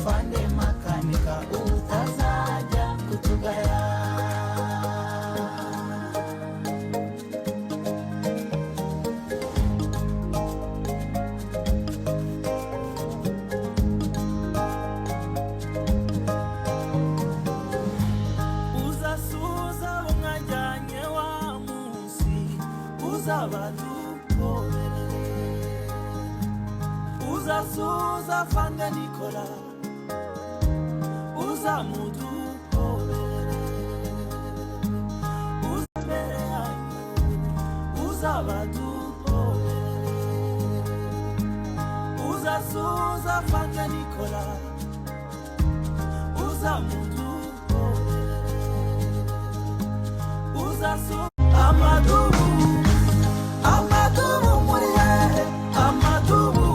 afande makanika utazajya kutugaya. Uzasuza umwajyanye wa munsi uzabadukorere. Uzasuza afande Nikola uzamudukorere. Uzambere yanyu uzabadukorere. Uzasuza afande Nikola uzamudukorere. Uzasuza amadubu amadubu muri hehe amadubu.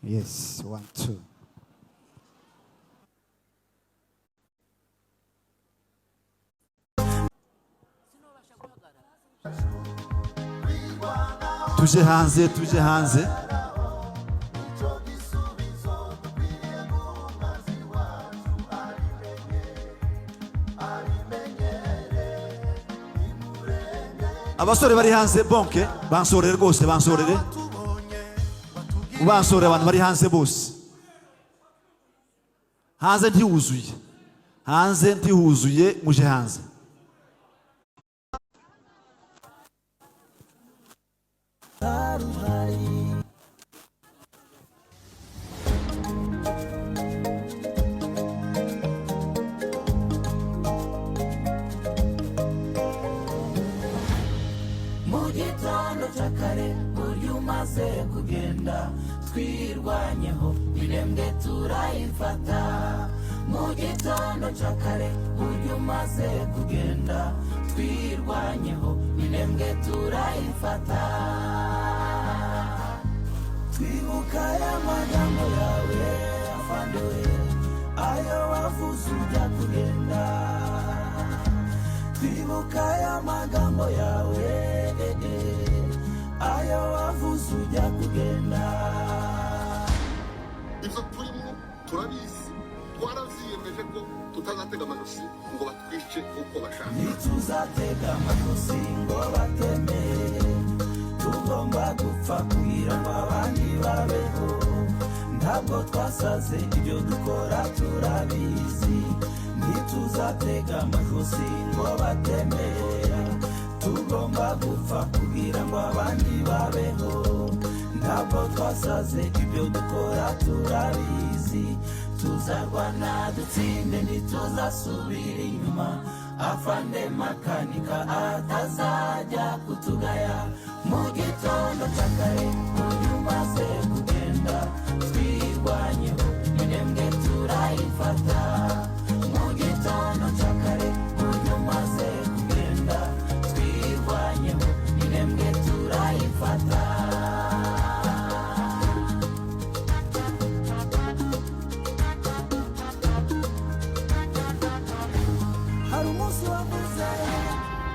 Yes, 1, 2. Tuje hanze, tuje hanze. Abasore bari hanze bonke bansorere rwose bansorere. Ubansore abantu bari hanze bose. Hanze ntihuzuye. Hanze ntihuzuye muje hanze. Mugitondo cyakare burya umaze kugenda twirwanyeho birembwe turayifata. Mugitondo cyakare burya umaze kugenda twirwanyeho birembwe turayifata. Twibuka ya magambo yawe afande we ayo wavuze ujya kugenda. Twibuka ya magambo yawe ayo wavuze ujya kugenda. Ibyo turimo turabizi twaravyiyemeje ko tutazatega amajosi ngo batwice uko bashaka. Ntituzatega amajosi ngo batemere. Tugomba gupfa kugira ngo abandi babeho. Ntabwo twasaze ibyo dukora turabizi. Ntituzatega amajosi ngo batemera. Tugomba gupfa kugira ngo abandi babeho. Ntabwo twasaze ibyo dukora turabizi. Tuzarwana dutsinde ntituzasubira inyuma. Afande makanika atazajya kutugaya. Mu gitondo cyakare burya umaze kugenda twirwanyeho birembwe turayifata. Mu gitondo cyakare burya umaze kugenda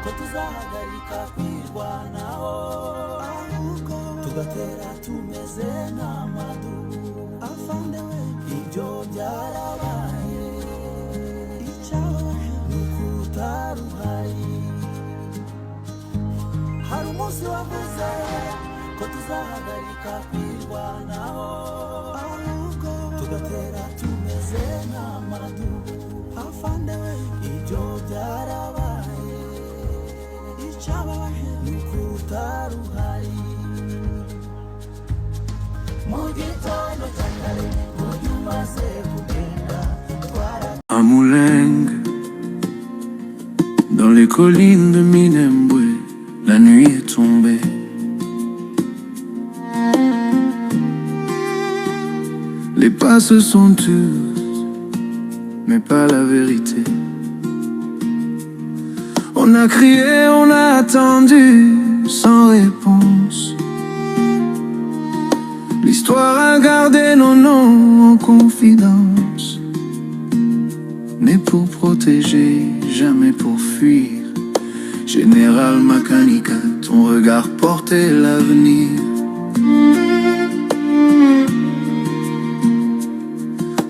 ko tuzahagarika kwirwanaho, ahubwo tugatera tumeze nk'amadubu. Afande we, ibyo byarabaye, icyababaje ni uko utaruhari. Hari umunsi wavuze ko tuzahagarika kwirwanaho, ahubwo tugatera tumeze nk'amadubu. Afande we, ibyo byarabaye, icyababaje ni uko utaruhari. Mu gitondo cya kare ujya umaze kugenda À Moulingue, dans les collines de Minembwe, la nuit est tombée. Les pas se sont tus, mais pas la vérité. On a crié, on a attendu, sans réponse. L'histoire a gardé nos noms en confidence. Né pour protéger, jamais pour fuir. Général Makanika, ton regard portait l'avenir.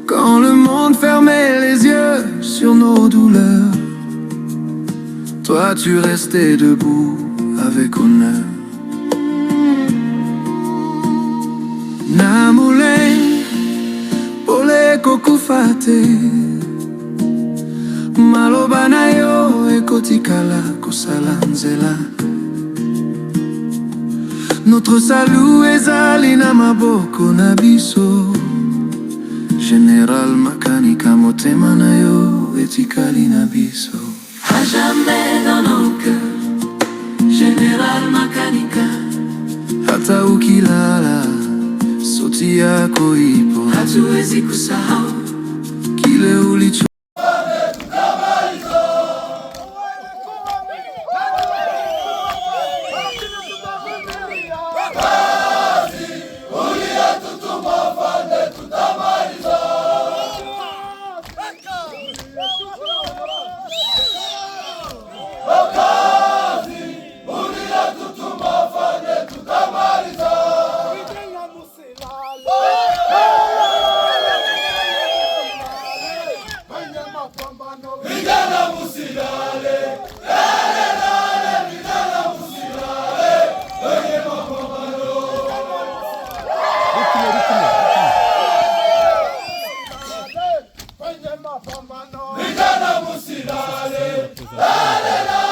Quand le monde fermait les yeux sur nos douleurs, toi tu restais debout avec honneur. Namuleng, pole kokufate, maloba na yo ekotikala kosala nzela. Notre salut ezali na maboko na biso. Général Makanika, motema na yo etikali na biso. À jamais dans nos cœurs, Général Makanika. Hata ukilala, sauti yako ipo, hatuwezi kusahau kile ulicho. Vijana musilale.